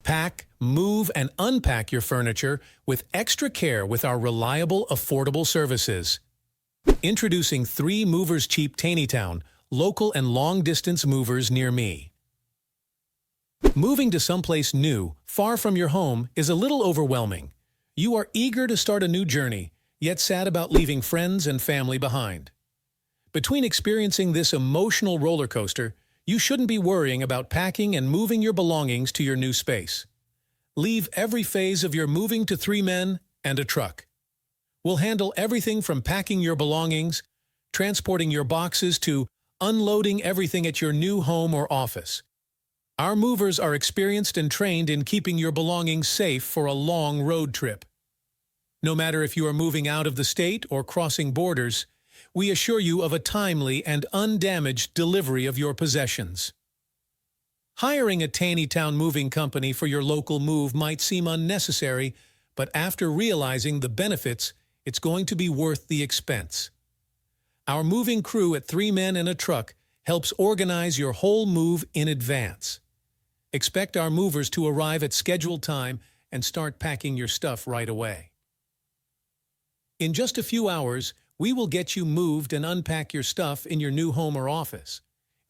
Pack, move, and unpack your furniture with extra care with our reliable, affordable services. Introducing 3 Movers Cheap Taneytown, local and long-distance movers near me. Moving to someplace new, far from your home, is a little overwhelming. You are eager to start a new journey, yet sad about leaving friends and family behind. Between experiencing this emotional roller coaster, you shouldn't be worrying about packing and moving your belongings to your new space. Leave every phase of your moving to 3 men and a truck. We'll handle everything from packing your belongings, transporting your boxes, to unloading everything at your new home or office. Our movers are experienced and trained in keeping your belongings safe for a long road trip. No matter if you are moving out of the state or crossing borders, we assure you of a timely and undamaged delivery of your possessions. Hiring a Taneytown moving company for your local move might seem unnecessary, but after realizing the benefits, it's going to be worth the expense. Our moving crew at 3 men and a truck helps organize your whole move in advance. Expect our movers to arrive at scheduled time and start packing your stuff right away. In just a few hours, we will get you moved and unpack your stuff in your new home or office.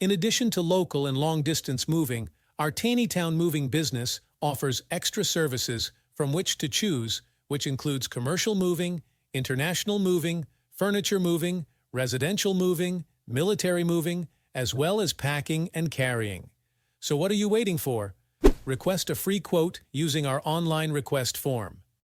In addition to local and long-distance moving, our Taneytown moving business offers extra services from which to choose, which includes commercial moving, international moving, furniture moving, residential moving, military moving, as well as packing and carrying. So what are you waiting for? Request a free quote using our online request form.